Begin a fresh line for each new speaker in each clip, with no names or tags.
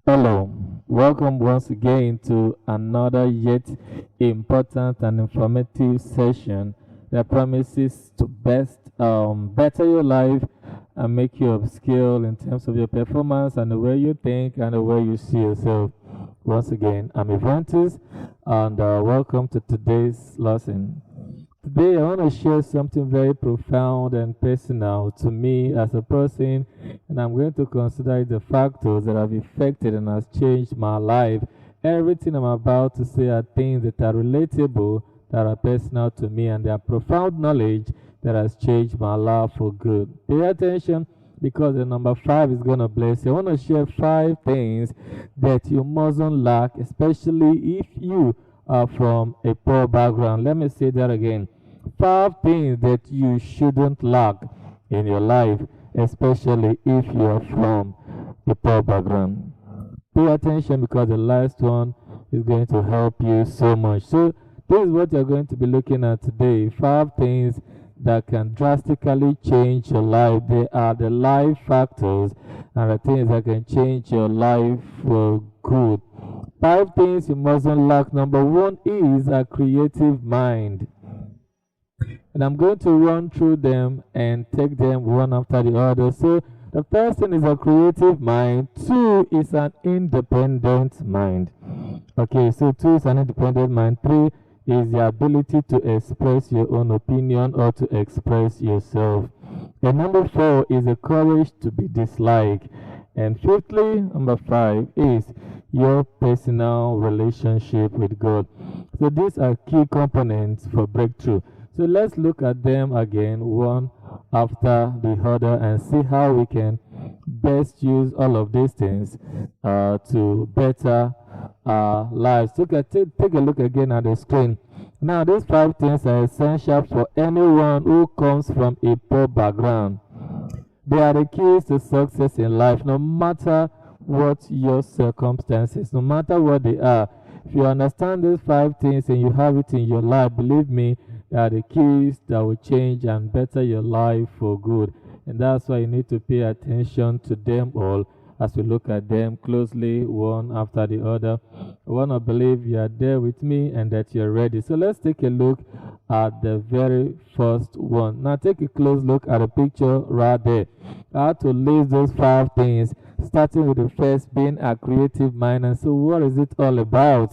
Hello, welcome once again to another yet important and informative session that promises to better your life and make you upskill in terms of your performance and the way you think and the way you see yourself. Once again, I'm Evantus and welcome to today's lesson. Today, I want to share something very profound and personal to me as a person, and I'm going to consider the factors that have affected and has changed my life. Everything I'm about to say are things that are relatable, that are personal to me, and they are profound knowledge that has changed my life for good. Pay attention because the number 5 is going to bless you. I want to share 5 things that you mustn't lack, especially if you are from a poor background. Let me say that again. 5 things that you shouldn't lack in your life, especially if you are from a poor background. Pay attention because the last one is going to help you so much. So, this is what you're going to be looking at today. 5 things that can drastically change your life. They are the life factors and the things that can change your life for good. 5 things you mustn't lack. Number one is a creative mind. And I'm going to run through them and take them one after the other. So, the first thing is a creative mind. Two is an independent mind. Okay, so two is an independent mind. Three is the ability to express your own opinion or to express yourself. And number four is the courage to be disliked. And fifthly, number five is your personal relationship with God. So these are key components for breakthrough. So let's look at them again, one after the other, and see how we can best use all of these things to better our lives. Take a look again at the screen. Now, these 5 things are essential for anyone who comes from a poor background. They are the keys to success in life, no matter what your circumstances, no matter what they are. If you understand these 5 things and you have it in your life, believe me, they are the keys that will change and better your life for good. And that's why you need to pay attention to them all as we look at them closely, one after the other. I want to believe you are there with me and that you're ready. So let's take a look at the very first one. Now take a close look at the picture right there. I have to list those 5 things, starting with the first being a creative mind. And so what is it all about?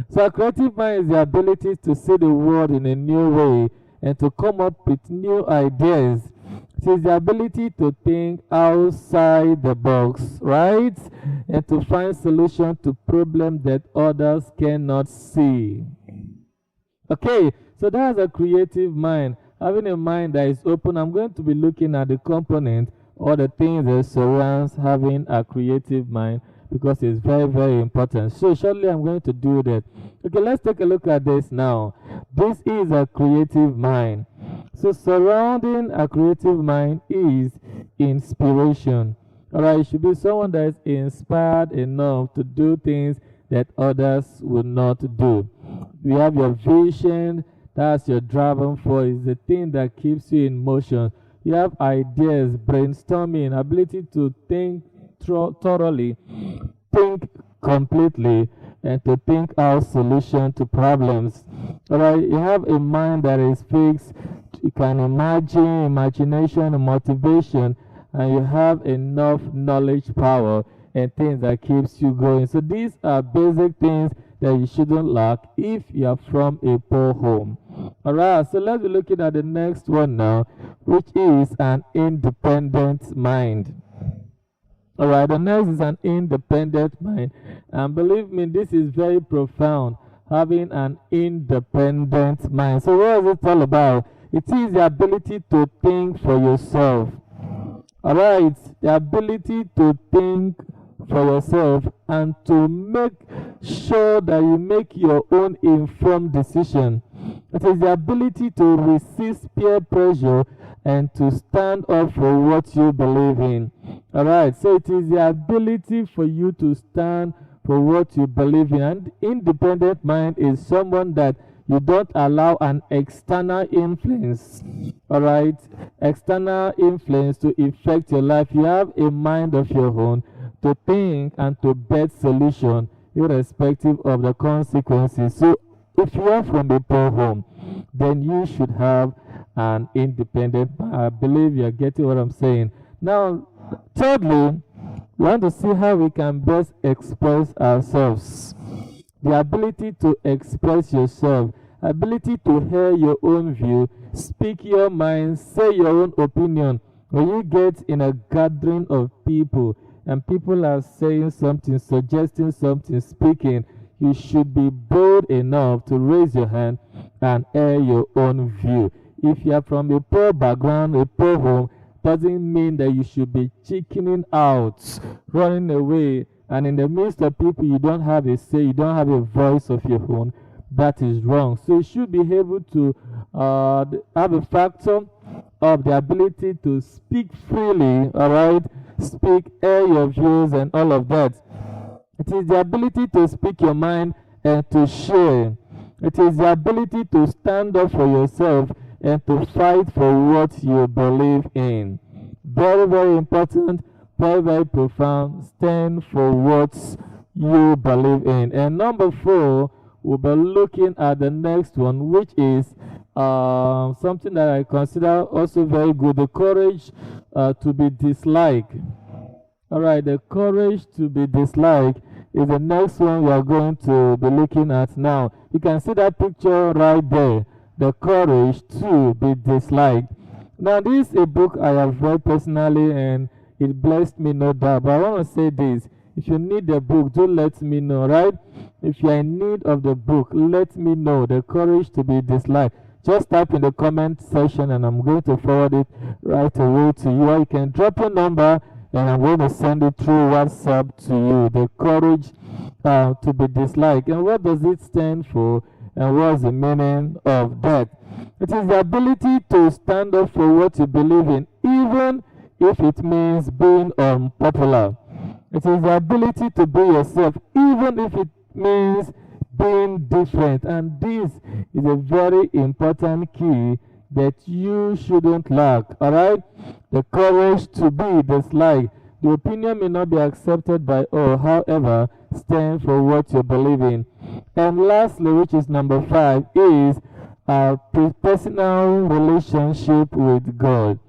So a creative mind is the ability to see the world in a new way and to come up with new ideas. It is the ability to think outside the box, right? And to find solutions to problems that others cannot see. Okay, so that's a creative mind. Having a mind that is open, I'm going to be looking at the component or the things that surrounds having a creative mind because it's very, very important. So shortly I'm going to do that. Okay, let's take a look at this now. This is a creative mind. So surrounding a creative mind is inspiration. Alright, you should be someone that is inspired enough to do things that others will not do. You have your vision, that's your driving force, the thing that keeps you in motion. You have ideas, brainstorming, ability to think thoroughly, think completely, and to think out solutions to problems. Alright, you have a mind that is fixed. You can imagine, imagination, and motivation, and you have enough knowledge, power, and things that keeps you going. So these are basic things that you shouldn't lack if you are from a poor home. Alright, so let's be looking at the next one now, which is an independent mind. Alright, the next is an independent mind. And believe me, this is very profound, having an independent mind. So what is it all about? It is the ability to think for yourself. Alright, the ability to think for yourself and to make sure that you make your own informed decision. It is the ability to resist peer pressure and to stand up for what you believe in. Alright, so it is the ability for you to stand for what you believe in. And independent mind is someone that you don't allow an external influence, alright, external influence to affect your life. You have a mind of your own to think and to bet solution irrespective of the consequences. So if you are from a poor home, then you should have an independent. I believe you are getting what I'm saying. Now, thirdly, we want to see how we can best express ourselves. The ability to express yourself, ability to hear your own view, speak your mind, say your own opinion. When you get in a gathering of people and people are saying something, suggesting something, speaking, you should be bold enough to raise your hand and air your own view. If you are from a poor background, a poor home, doesn't mean that you should be chickening out, running away, and in the midst of people you don't have a say, you don't have a voice of your own. That is wrong. So you should be able to have a factor of the ability to speak freely, all right? Speak, air your views and all of that. It is the ability to speak your mind and to share. It is the ability to stand up for yourself and to fight for what you believe in. Very, very important, very, very profound. Stand for what you believe in. And number 4, we'll be looking at the next one, which is something that I consider also very good, the courage to be disliked. All right, the courage to be disliked is the next one we are going to be looking at now. You can see that picture right there, the courage to be disliked. Now, this is a book I have read personally and it blessed me, no doubt. But I want to say this. If you need the book, do let me know, right? If you are in need of the book, let me know. The courage to be disliked. Just type in the comment section and I'm going to forward it right away to you. Or you can drop your number and I'm going to send it through WhatsApp to you. The courage to be disliked. And what does it stand for? And what's the meaning of that? It is the ability to stand up for what you believe in, even if it means being unpopular. It is the ability to be yourself, even if it means being different. And this is a very important key that you shouldn't lack. All right? The courage to be disliked. The opinion may not be accepted by all, however, stand for what you believe in. And lastly, which is number 5, is a personal relationship with God.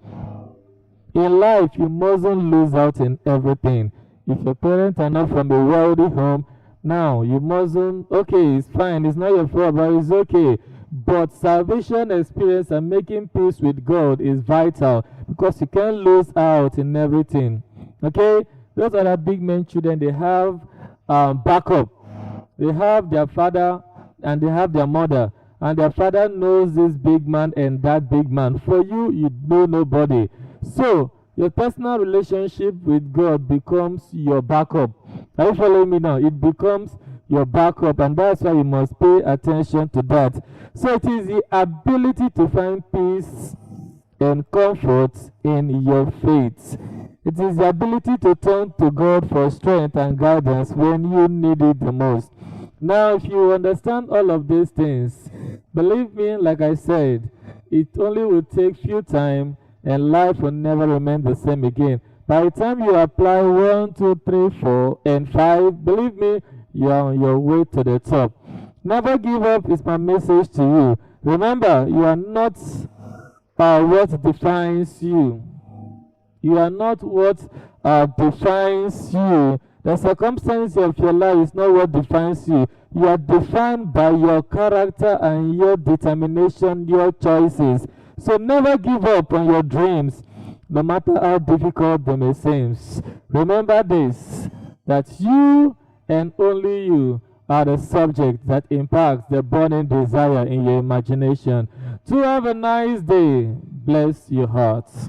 In life, you mustn't lose out in everything. If your parents are not from a wealthy home, now you mustn't, okay, it's fine, it's not your fault, but it's okay. But salvation experience and making peace with God is vital because you can't lose out in everything. Okay? Those are the big men children, they have backup. They have their father and they have their mother. And their father knows this big man and that big man. For you, you know nobody. So, your personal relationship with God becomes your backup. Are you following me now? It becomes your backup, and that's why you must pay attention to that. So it is the ability to find peace and comfort in your faith. It is the ability to turn to God for strength and guidance when you need it the most. Now, if you understand all of these things, believe me, like I said, it only will take few time and life will never remain the same again. By the time you apply 1, 2, 3, 4, and 5, believe me, you are on your way to the top. Never give up is my message to you. Remember, you are not what defines you. You are not what defines you. The circumstance of your life is not what defines you. You are defined by your character and your determination, your choices. So never give up on your dreams, no matter how difficult they may seem. Remember this, that you and only you are the subject that impacts the burning desire in your imagination. To have a nice day. Bless your hearts.